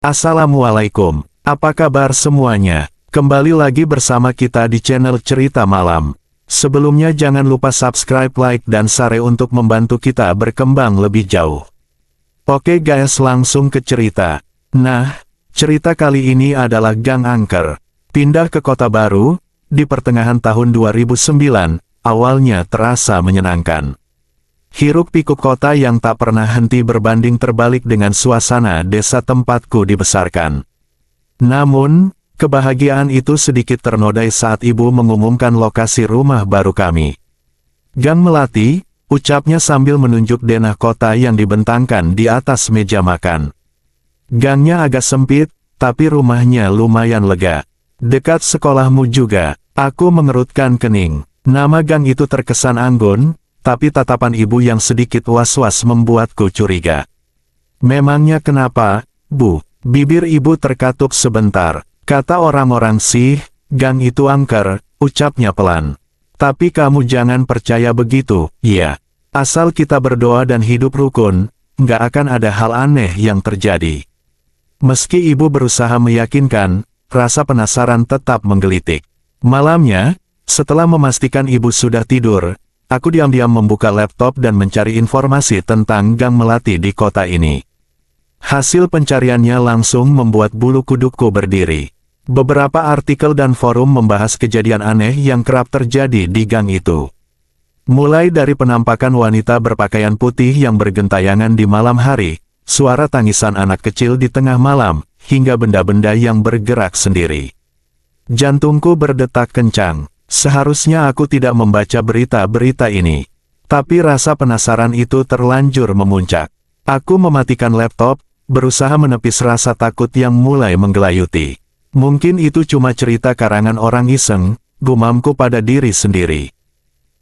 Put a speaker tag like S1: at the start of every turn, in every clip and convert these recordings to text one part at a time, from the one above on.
S1: Assalamualaikum, apa kabar semuanya? Kembali lagi bersama kita di channel Cerita Malam. Sebelumnya jangan lupa subscribe, like, dan share untuk membantu kita berkembang lebih jauh. Oke guys, langsung ke cerita. Nah, cerita kali ini adalah Gang Angker. Pindah ke kota baru, di pertengahan tahun 2009, awalnya terasa menyenangkan. Hiruk-pikuk kota yang tak pernah henti berbanding terbalik dengan suasana desa tempatku dibesarkan. Namun, kebahagiaan itu sedikit ternodai saat ibu mengumumkan lokasi rumah baru kami. Gang Melati, ucapnya sambil menunjuk denah kota yang dibentangkan di atas meja makan. Gangnya agak sempit, tapi rumahnya lumayan lega. Dekat sekolahmu juga, aku mengerutkan kening. Nama gang itu terkesan anggun, tapi tatapan ibu yang sedikit was-was membuatku curiga. Memangnya kenapa, Bu? Bibir ibu terkatup sebentar. Kata orang-orang sih, gang itu angker, ucapnya pelan. Tapi kamu jangan percaya begitu, ya. Asal kita berdoa dan hidup rukun, nggak akan ada hal aneh yang terjadi. Meski ibu berusaha meyakinkan, rasa penasaran tetap menggelitik. Malamnya, setelah memastikan ibu sudah tidur, aku diam-diam membuka laptop dan mencari informasi tentang Gang Melati di kota ini. Hasil pencariannya langsung membuat bulu kudukku berdiri. Beberapa artikel dan forum membahas kejadian aneh yang kerap terjadi di gang itu. Mulai dari penampakan wanita berpakaian putih yang bergentayangan di malam hari, suara tangisan anak kecil di tengah malam, hingga benda-benda yang bergerak sendiri. Jantungku berdetak kencang. Seharusnya aku tidak membaca berita-berita ini. Tapi rasa penasaran itu terlanjur memuncak. Aku mematikan laptop, berusaha menepis rasa takut yang mulai menggelayuti. Mungkin itu cuma cerita karangan orang iseng, gumamku pada diri sendiri.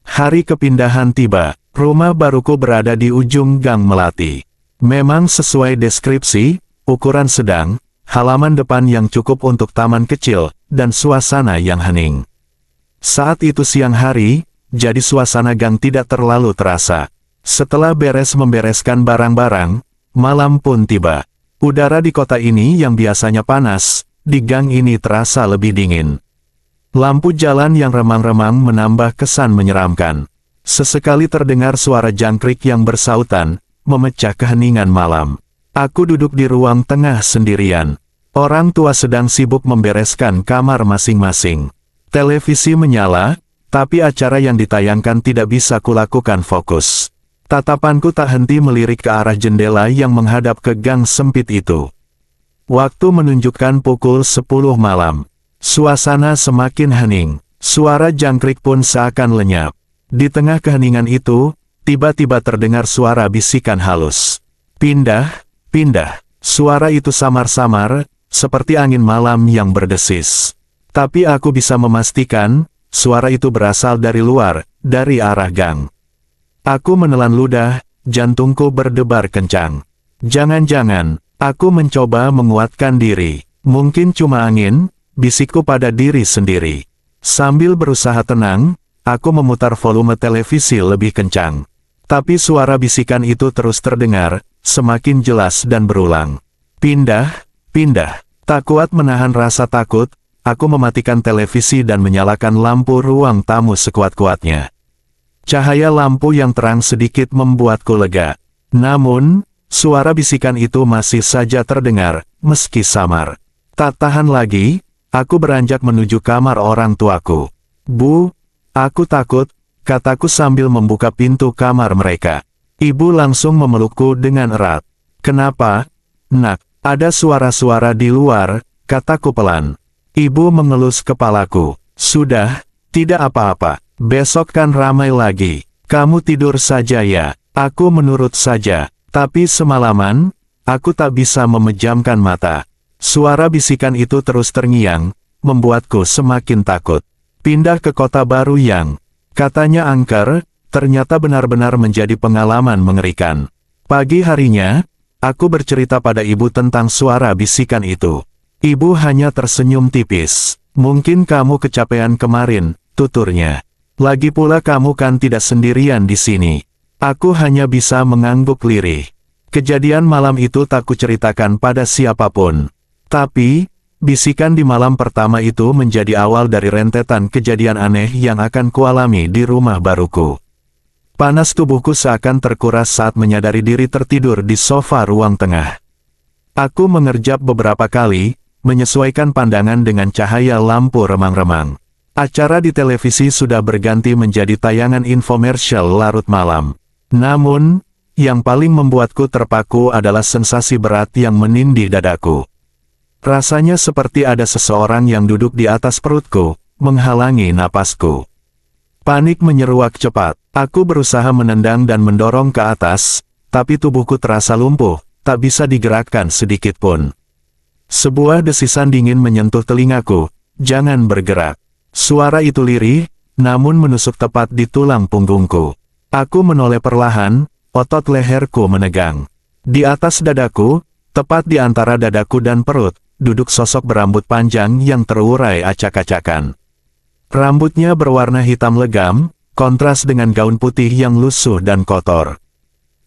S1: Hari kepindahan tiba, rumah baruku berada di ujung Gang Melati. Memang sesuai deskripsi, ukuran sedang, halaman depan yang cukup untuk taman kecil, dan suasana yang hening. Saat itu siang hari, jadi suasana gang tidak terlalu terasa. Setelah membereskan barang-barang, malam pun tiba. Udara di kota ini yang biasanya panas, di gang ini terasa lebih dingin. Lampu jalan yang remang-remang menambah kesan menyeramkan. Sesekali terdengar suara jangkrik yang bersautan, memecah keheningan malam. Aku duduk di ruang tengah sendirian. Orang tua sedang sibuk membereskan kamar masing-masing. Televisi menyala, tapi acara yang ditayangkan tidak bisa kulakukan fokus. Tatapanku tak henti melirik ke arah jendela yang menghadap ke gang sempit itu. Waktu menunjukkan pukul 10 malam. Suasana semakin hening. Suara jangkrik pun seakan lenyap. Di tengah keheningan itu, tiba-tiba terdengar suara bisikan halus. Pindah, pindah. Suara itu samar-samar, seperti angin malam yang berdesis. Tapi aku bisa memastikan, suara itu berasal dari luar, dari arah gang. Aku menelan ludah, jantungku berdebar kencang. Jangan-jangan, aku mencoba menguatkan diri. Mungkin cuma angin, bisikku pada diri sendiri. Sambil berusaha tenang, aku memutar volume televisi lebih kencang. Tapi suara bisikan itu terus terdengar, semakin jelas dan berulang. Pindah, pindah. Tak kuat menahan rasa takut, aku mematikan televisi dan menyalakan lampu ruang tamu sekuat-kuatnya. Cahaya lampu yang terang sedikit membuatku lega. Namun, suara bisikan itu masih saja terdengar, meski samar. Tak tahan lagi, aku beranjak menuju kamar orang tuaku. Bu, aku takut, kataku sambil membuka pintu kamar mereka. Ibu langsung memelukku dengan erat. Kenapa, Nak? Ada suara-suara di luar, kataku pelan. Ibu mengelus kepalaku. Sudah, tidak apa-apa. Besok kan ramai lagi. Kamu tidur saja ya. Aku menurut saja. Tapi semalaman, aku tak bisa memejamkan mata. Suara bisikan itu terus terngiang, membuatku semakin takut. Pindah ke kota baru yang, katanya angker, ternyata benar-benar menjadi pengalaman mengerikan. Pagi harinya, aku bercerita pada ibu tentang suara bisikan itu. Ibu hanya tersenyum tipis. Mungkin kamu kecapean kemarin, tuturnya. Lagi pula kamu kan tidak sendirian di sini. Aku hanya bisa mengangguk lirih. Kejadian malam itu tak kuceritakan pada siapapun. Tapi, bisikan di malam pertama itu menjadi awal dari rentetan kejadian aneh yang akan kualami di rumah baruku. Panas tubuhku seakan terkuras saat menyadari diri tertidur di sofa ruang tengah. Aku mengerjap beberapa kali, menyesuaikan pandangan dengan cahaya lampu remang-remang. Acara di televisi sudah berganti menjadi tayangan infomersial larut malam. Namun, yang paling membuatku terpaku adalah sensasi berat yang menindih dadaku. Rasanya seperti ada seseorang yang duduk di atas perutku, menghalangi napasku. Panik menyeruak cepat. Aku berusaha menendang dan mendorong ke atas, tapi tubuhku terasa lumpuh, tak bisa digerakkan sedikit pun. Sebuah desisan dingin menyentuh telingaku, "Jangan bergerak." Suara itu lirih, namun menusuk tepat di tulang punggungku. Aku menoleh perlahan, otot leherku menegang. Di atas dadaku, tepat di antara dadaku dan perut, duduk sosok berambut panjang yang terurai acak-acakan. Rambutnya berwarna hitam legam, kontras dengan gaun putih yang lusuh dan kotor.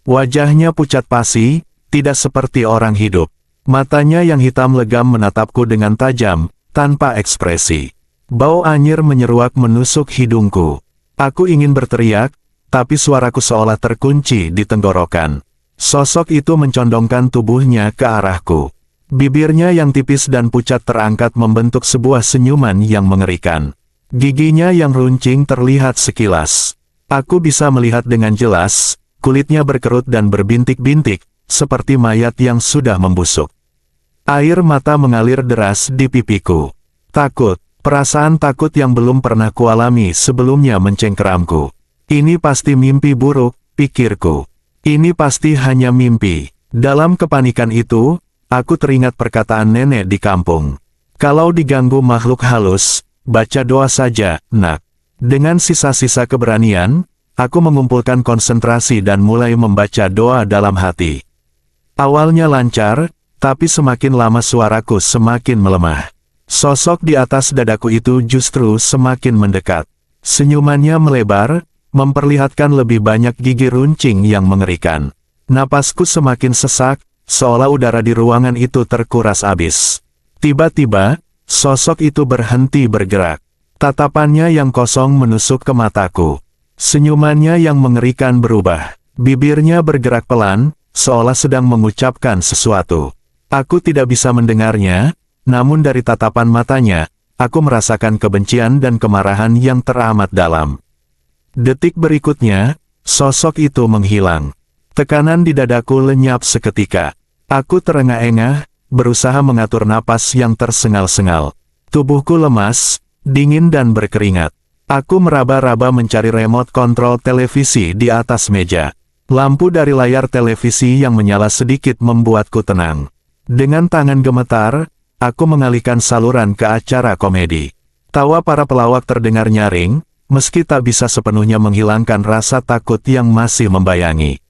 S1: Wajahnya pucat pasi, tidak seperti orang hidup. Matanya yang hitam legam menatapku dengan tajam, tanpa ekspresi. Bau anyir menyeruak menusuk hidungku. Aku ingin berteriak, tapi suaraku seolah terkunci di tenggorokan. Sosok itu mencondongkan tubuhnya ke arahku. Bibirnya yang tipis dan pucat terangkat membentuk sebuah senyuman yang mengerikan. Giginya yang runcing terlihat sekilas. Aku bisa melihat dengan jelas, kulitnya berkerut dan berbintik-bintik, seperti mayat yang sudah membusuk. Air mata mengalir deras di pipiku. Takut, perasaan takut yang belum pernah kualami sebelumnya mencengkeramku. Ini pasti mimpi buruk, pikirku. Ini pasti hanya mimpi. Dalam kepanikan itu, aku teringat perkataan nenek di kampung. Kalau diganggu makhluk halus, baca doa saja, nak. Dengan sisa-sisa keberanian, aku mengumpulkan konsentrasi dan mulai membaca doa dalam hati. Awalnya lancar, tapi semakin lama suaraku semakin melemah. Sosok di atas dadaku itu justru semakin mendekat. Senyumannya melebar, memperlihatkan lebih banyak gigi runcing yang mengerikan. Napasku semakin sesak, seolah udara di ruangan itu terkuras habis. Tiba-tiba, sosok itu berhenti bergerak. Tatapannya yang kosong menusuk ke mataku. Senyumannya yang mengerikan berubah. Bibirnya bergerak pelan, seolah sedang mengucapkan sesuatu. Aku tidak bisa mendengarnya, namun dari tatapan matanya, aku merasakan kebencian dan kemarahan yang teramat dalam. Detik berikutnya, sosok itu menghilang. Tekanan di dadaku lenyap seketika. Aku terengah-engah, berusaha mengatur napas yang tersengal-sengal. Tubuhku lemas, dingin dan berkeringat. Aku meraba-raba mencari remote kontrol televisi di atas meja. Lampu dari layar televisi yang menyala sedikit membuatku tenang. Dengan tangan gemetar, aku mengalihkan saluran ke acara komedi. Tawa para pelawak terdengar nyaring, meski tak bisa sepenuhnya menghilangkan rasa takut yang masih membayangi.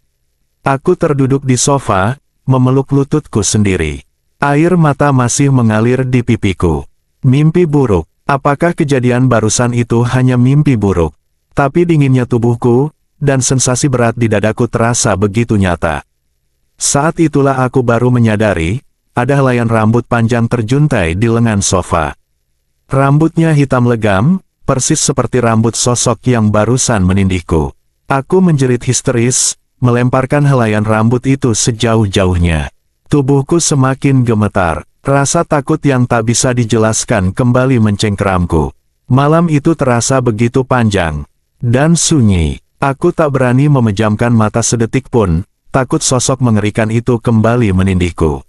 S1: Aku terduduk di sofa, memeluk lututku sendiri. Air mata masih mengalir di pipiku. Mimpi buruk. Apakah kejadian barusan itu hanya mimpi buruk? Tapi dinginnya tubuhku, dan sensasi berat di dadaku terasa begitu nyata. Saat itulah aku baru menyadari, ada helaian rambut panjang terjuntai di lengan sofa. Rambutnya hitam legam, persis seperti rambut sosok yang barusan menindihku. Aku menjerit histeris, melemparkan helaian rambut itu sejauh-jauhnya. Tubuhku semakin gemetar. Rasa takut yang tak bisa dijelaskan kembali mencengkeramku. Malam itu terasa begitu panjang dan sunyi. Aku tak berani memejamkan mata sedetik pun, takut sosok mengerikan itu kembali menindihku.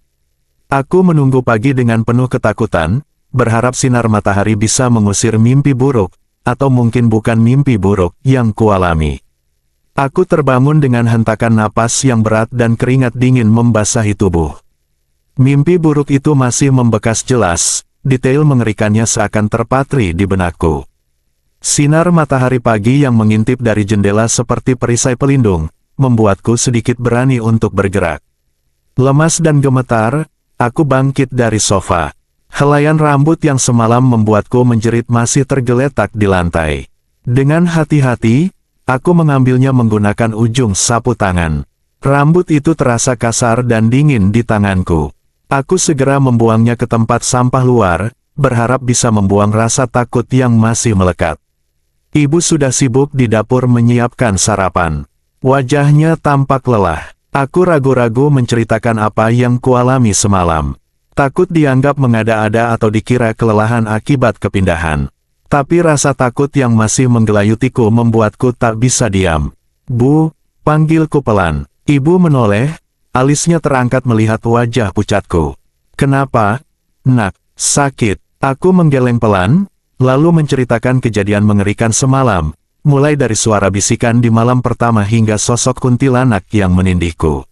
S1: Aku menunggu pagi dengan penuh ketakutan, berharap sinar matahari bisa mengusir mimpi buruk, atau mungkin bukan mimpi buruk yang kualami. Aku terbangun dengan hentakan napas yang berat dan keringat dingin membasahi tubuh. Mimpi buruk itu masih membekas jelas, detail mengerikannya seakan terpatri di benakku. Sinar matahari pagi yang mengintip dari jendela seperti perisai pelindung, membuatku sedikit berani untuk bergerak. Lemas dan gemetar, aku bangkit dari sofa. Helaian rambut yang semalam membuatku menjerit masih tergeletak di lantai. Dengan hati-hati, aku mengambilnya menggunakan ujung sapu tangan. Rambut itu terasa kasar dan dingin di tanganku. Aku segera membuangnya ke tempat sampah luar, berharap bisa membuang rasa takut yang masih melekat. Ibu sudah sibuk di dapur menyiapkan sarapan. Wajahnya tampak lelah. Aku ragu-ragu menceritakan apa yang kualami semalam. Takut dianggap mengada-ada atau dikira kelelahan akibat kepindahan. Tapi rasa takut yang masih menggelayutiku membuatku tak bisa diam. "Bu," panggilku pelan. Ibu menoleh, alisnya terangkat melihat wajah pucatku. "Kenapa, Nak? Sakit?" Aku menggeleng pelan, lalu menceritakan kejadian mengerikan semalam, mulai dari suara bisikan di malam pertama hingga sosok kuntilanak yang menindihku.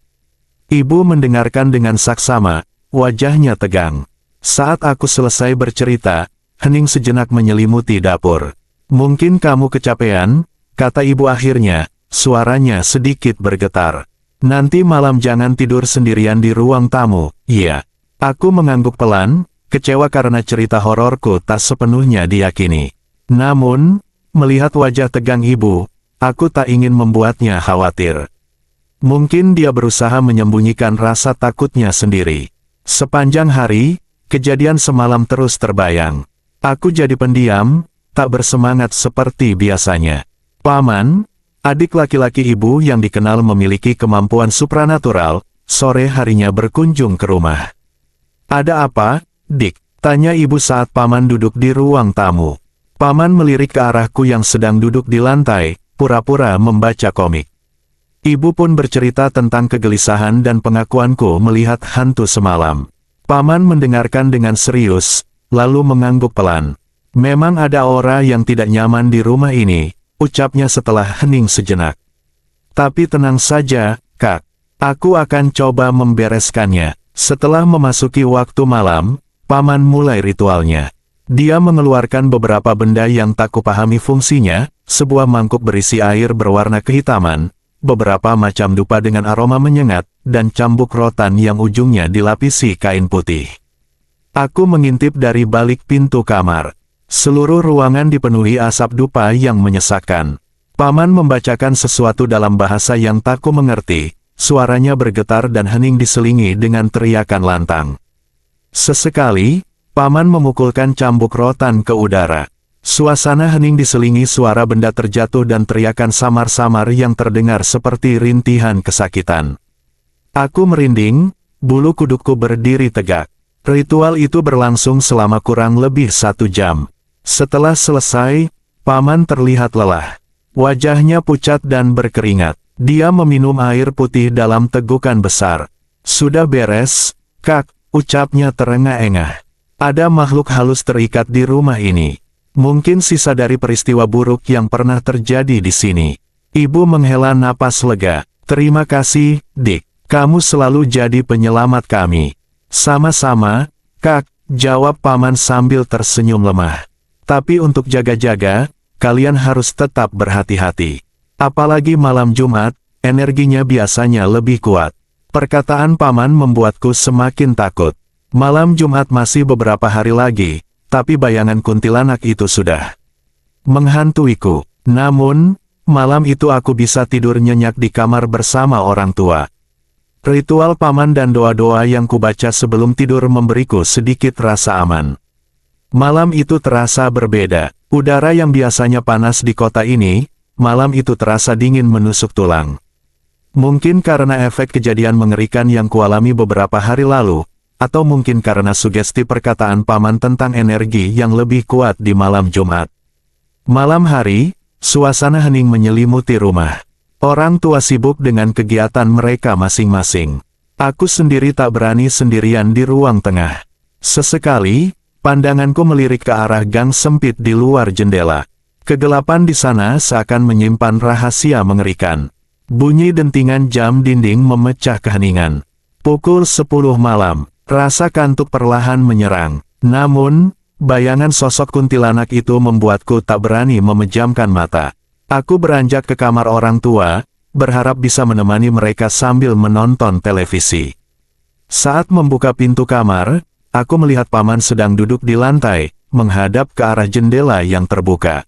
S1: Ibu mendengarkan dengan saksama, wajahnya tegang. Saat aku selesai bercerita, hening sejenak menyelimuti dapur. "Mungkin kamu kecapean," kata ibu akhirnya, suaranya sedikit bergetar. "Nanti malam jangan tidur sendirian di ruang tamu." "Iya." Aku mengangguk pelan, kecewa karena cerita hororku tak sepenuhnya diyakini. Namun, melihat wajah tegang ibu, aku tak ingin membuatnya khawatir. Mungkin dia berusaha menyembunyikan rasa takutnya sendiri. Sepanjang hari, kejadian semalam terus terbayang. Aku jadi pendiam, tak bersemangat seperti biasanya. Paman, adik laki-laki ibu yang dikenal memiliki kemampuan supranatural, sore harinya berkunjung ke rumah. "Ada apa, Dik?" tanya ibu saat paman duduk di ruang tamu. Paman melirik ke arahku yang sedang duduk di lantai, pura-pura membaca komik. Ibu pun bercerita tentang kegelisahan dan pengakuanku melihat hantu semalam. Paman mendengarkan dengan serius, lalu mengangguk pelan. "Memang ada aura yang tidak nyaman di rumah ini," ucapnya setelah hening sejenak. "Tapi tenang saja, Kak. Aku akan coba membereskannya." Setelah memasuki waktu malam, paman mulai ritualnya. Dia mengeluarkan beberapa benda yang tak kupahami fungsinya, sebuah mangkuk berisi air berwarna kehitaman, beberapa macam dupa dengan aroma menyengat, dan cambuk rotan yang ujungnya dilapisi kain putih. Aku mengintip dari balik pintu kamar. Seluruh ruangan dipenuhi asap dupa yang menyesakkan. Paman membacakan sesuatu dalam bahasa yang tak ku mengerti, suaranya bergetar dan hening diselingi dengan teriakan lantang. Sesekali, paman memukulkan cambuk rotan ke udara. Suasana hening diselingi suara benda terjatuh dan teriakan samar-samar yang terdengar seperti rintihan kesakitan. Aku merinding, bulu kudukku berdiri tegak. Ritual itu berlangsung selama kurang lebih 1 jam. Setelah selesai, paman terlihat lelah. Wajahnya pucat dan berkeringat. Dia meminum air putih dalam tegukan besar. "Sudah beres, Kak," ucapnya terengah-engah. "Ada makhluk halus terikat di rumah ini. Mungkin sisa dari peristiwa buruk yang pernah terjadi di sini." Ibu menghela napas lega. "Terima kasih, Dik. Kamu selalu jadi penyelamat kami." "Sama-sama, Kak," jawab paman sambil tersenyum lemah. "Tapi untuk jaga-jaga, kalian harus tetap berhati-hati. Apalagi malam Jumat, energinya biasanya lebih kuat." Perkataan paman membuatku semakin takut. Malam Jumat masih beberapa hari lagi, tapi bayangan kuntilanak itu sudah menghantuiku. Namun, malam itu aku bisa tidur nyenyak di kamar bersama orang tua. Ritual paman dan doa-doa yang kubaca sebelum tidur memberiku sedikit rasa aman. Malam itu terasa berbeda. Udara yang biasanya panas di kota ini, malam itu terasa dingin menusuk tulang. Mungkin karena efek kejadian mengerikan yang kualami beberapa hari lalu, atau mungkin karena sugesti perkataan paman tentang energi yang lebih kuat di malam Jumat. Malam hari, suasana hening menyelimuti rumah. Orang tua sibuk dengan kegiatan mereka masing-masing. Aku sendiri tak berani sendirian di ruang tengah. Sesekali, pandanganku melirik ke arah gang sempit di luar jendela. Kegelapan di sana seakan menyimpan rahasia mengerikan. Bunyi dentingan jam dinding memecah keheningan. Pukul 10 malam, rasa kantuk perlahan menyerang. Namun, bayangan sosok kuntilanak itu membuatku tak berani memejamkan mata. Aku beranjak ke kamar orang tua, berharap bisa menemani mereka sambil menonton televisi. Saat membuka pintu kamar, aku melihat paman sedang duduk di lantai, menghadap ke arah jendela yang terbuka.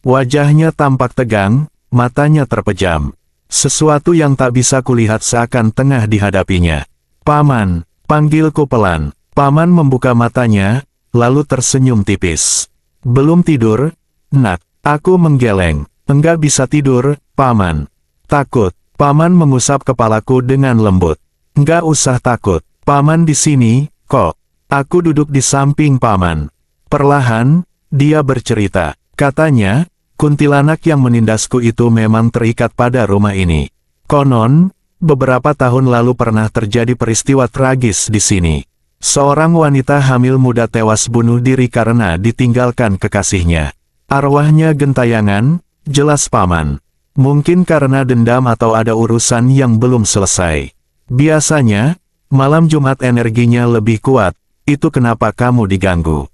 S1: Wajahnya tampak tegang, matanya terpejam. Sesuatu yang tak bisa kulihat seakan tengah dihadapinya. "Paman," panggilku pelan. Paman membuka matanya, lalu tersenyum tipis. "Belum tidur, Nak?" Aku menggeleng. "Enggak bisa tidur, Paman." "Takut?" Paman mengusap kepalaku dengan lembut. "Enggak usah takut. Paman di sini, kok." Aku duduk di samping Paman. Perlahan, dia bercerita. Katanya, kuntilanak yang menindasku itu memang terikat pada rumah ini. Konon, beberapa tahun lalu pernah terjadi peristiwa tragis di sini. Seorang wanita hamil muda tewas bunuh diri karena ditinggalkan kekasihnya. Arwahnya gentayangan, jelas Paman. Mungkin karena dendam atau ada urusan yang belum selesai. Biasanya, malam Jumat energinya lebih kuat, itu kenapa kamu diganggu.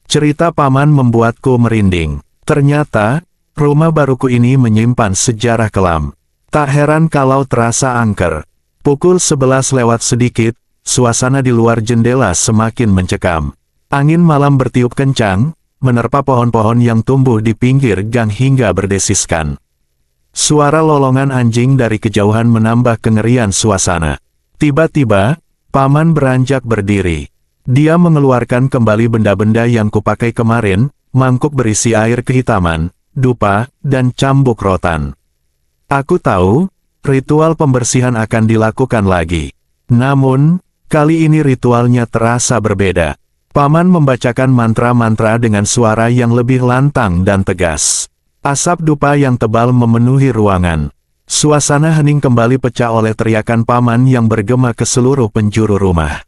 S1: Cerita Paman membuatku merinding. Ternyata, rumah baruku ini menyimpan sejarah kelam. Tak heran kalau terasa angker. Pukul 11 lewat sedikit, suasana di luar jendela semakin mencekam. Angin malam bertiup kencang, menerpa pohon-pohon yang tumbuh di pinggir gang hingga berdesiskan. Suara lolongan anjing dari kejauhan menambah kengerian suasana. Tiba-tiba, Paman beranjak berdiri. Dia mengeluarkan kembali benda-benda yang kupakai kemarin, mangkuk berisi air kehitaman, dupa, dan cambuk rotan. Aku tahu, ritual pembersihan akan dilakukan lagi. Namun, kali ini ritualnya terasa berbeda. Paman membacakan mantra-mantra dengan suara yang lebih lantang dan tegas. Asap dupa yang tebal memenuhi ruangan. Suasana hening kembali pecah oleh teriakan Paman yang bergema ke seluruh penjuru rumah.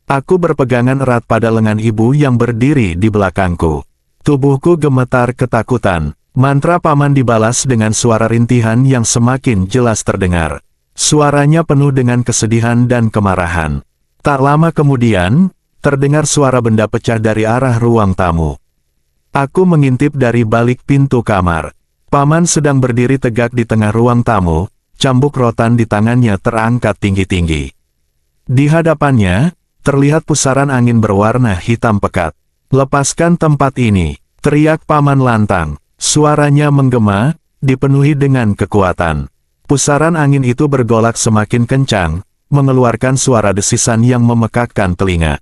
S1: Aku berpegangan erat pada lengan ibu yang berdiri di belakangku. Tubuhku gemetar ketakutan. Mantra Paman dibalas dengan suara rintihan yang semakin jelas terdengar. Suaranya penuh dengan kesedihan dan kemarahan. Tak lama kemudian, terdengar suara benda pecah dari arah ruang tamu. Aku mengintip dari balik pintu kamar. Paman sedang berdiri tegak di tengah ruang tamu, cambuk rotan di tangannya terangkat tinggi-tinggi. Di hadapannya, terlihat pusaran angin berwarna hitam pekat. "Lepaskan tempat ini," teriak Paman lantang. Suaranya menggema, dipenuhi dengan kekuatan. Pusaran angin itu bergolak semakin kencang, mengeluarkan suara desisan yang memekakkan telinga.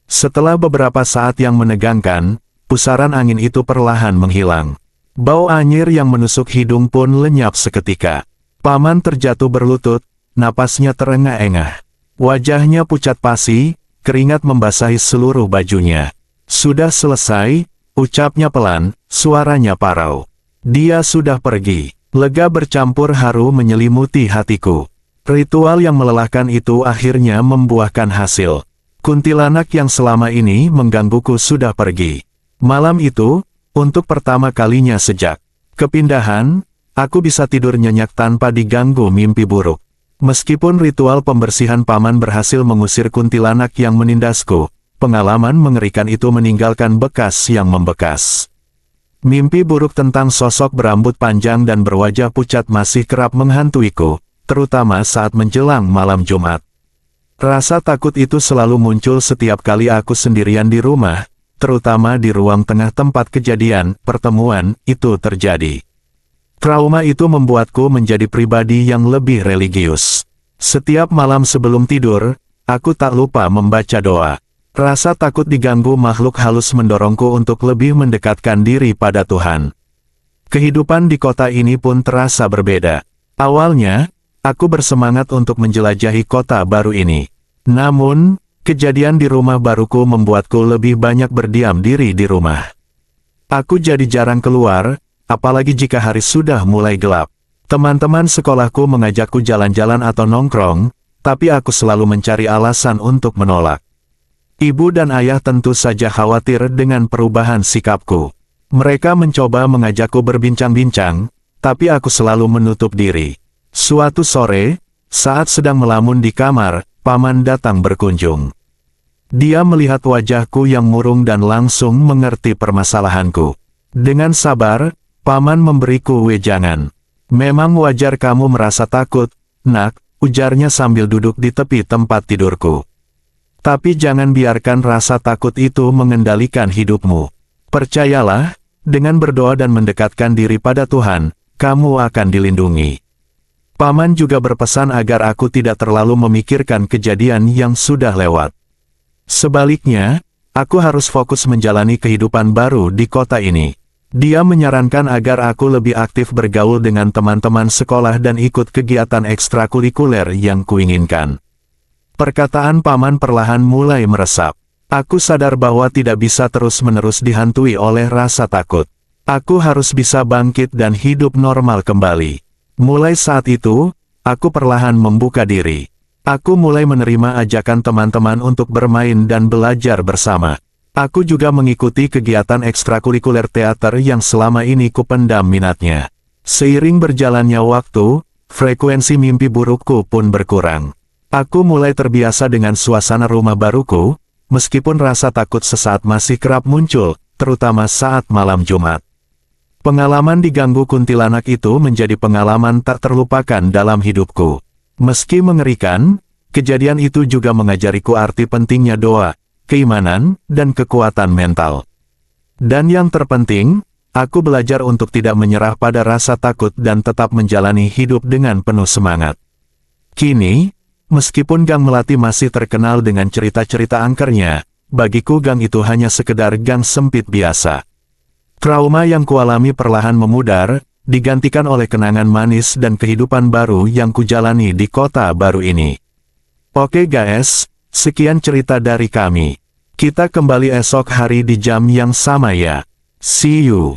S1: Setelah beberapa saat yang menegangkan, pusaran angin itu perlahan menghilang. Bau anyir yang menusuk hidung pun lenyap seketika. Paman terjatuh berlutut, napasnya terengah-engah. Wajahnya pucat pasi, keringat membasahi seluruh bajunya. "Sudah selesai," ucapnya pelan, suaranya parau. "Dia sudah pergi." Lega bercampur haru menyelimuti hatiku. Ritual yang melelahkan itu akhirnya membuahkan hasil. Kuntilanak yang selama ini menggangguku sudah pergi. Malam itu, untuk pertama kalinya sejak kepindahan, aku bisa tidur nyenyak tanpa diganggu mimpi buruk. Meskipun ritual pembersihan Paman berhasil mengusir kuntilanak yang menindasku, pengalaman mengerikan itu meninggalkan bekas yang membekas. Mimpi buruk tentang sosok berambut panjang dan berwajah pucat masih kerap menghantuiku, terutama saat menjelang malam Jumat. Rasa takut itu selalu muncul setiap kali aku sendirian di rumah, terutama di ruang tengah tempat kejadian pertemuan itu terjadi. Trauma itu membuatku menjadi pribadi yang lebih religius. Setiap malam sebelum tidur, aku tak lupa membaca doa. Rasa takut diganggu makhluk halus mendorongku untuk lebih mendekatkan diri pada Tuhan. Kehidupan di kota ini pun terasa berbeda. Awalnya, aku bersemangat untuk menjelajahi kota baru ini. Namun, kejadian di rumah baruku membuatku lebih banyak berdiam diri di rumah. Aku jadi jarang keluar, apalagi jika hari sudah mulai gelap. Teman-teman sekolahku mengajakku jalan-jalan atau nongkrong, tapi aku selalu mencari alasan untuk menolak. Ibu dan ayah tentu saja khawatir dengan perubahan sikapku. Mereka mencoba mengajakku berbincang-bincang, tapi aku selalu menutup diri. Suatu sore, saat sedang melamun di kamar, Paman datang berkunjung. Dia melihat wajahku yang murung dan langsung mengerti permasalahanku. Dengan sabar, Paman memberiku wejangan. "Memang wajar kamu merasa takut, Nak," ujarnya sambil duduk di tepi tempat tidurku. "Tapi jangan biarkan rasa takut itu mengendalikan hidupmu. Percayalah, dengan berdoa dan mendekatkan diri pada Tuhan, kamu akan dilindungi." Paman juga berpesan agar aku tidak terlalu memikirkan kejadian yang sudah lewat. Sebaliknya, aku harus fokus menjalani kehidupan baru di kota ini. Dia menyarankan agar aku lebih aktif bergaul dengan teman-teman sekolah dan ikut kegiatan ekstrakurikuler yang kuinginkan. Perkataan paman perlahan mulai meresap. Aku sadar bahwa tidak bisa terus-menerus dihantui oleh rasa takut. Aku harus bisa bangkit dan hidup normal kembali. Mulai saat itu, aku perlahan membuka diri. Aku mulai menerima ajakan teman-teman untuk bermain dan belajar bersama. Aku juga mengikuti kegiatan ekstrakurikuler teater yang selama ini kupendam minatnya. Seiring berjalannya waktu, frekuensi mimpi burukku pun berkurang. Aku mulai terbiasa dengan suasana rumah baruku, meskipun rasa takut sesaat masih kerap muncul, terutama saat malam Jumat. Pengalaman diganggu kuntilanak itu menjadi pengalaman tak terlupakan dalam hidupku. Meski mengerikan, kejadian itu juga mengajariku arti pentingnya doa, keimanan, dan kekuatan mental. Dan yang terpenting, aku belajar untuk tidak menyerah pada rasa takut dan tetap menjalani hidup dengan penuh semangat. Kini, meskipun Gang Melati masih terkenal dengan cerita-cerita angkernya, bagiku gang itu hanya sekedar gang sempit biasa. Trauma yang kualami perlahan memudar, digantikan oleh kenangan manis dan kehidupan baru yang kujalani di kota baru ini. Oke guys, sekian cerita dari kami. Kita kembali esok hari di jam yang sama ya. See you.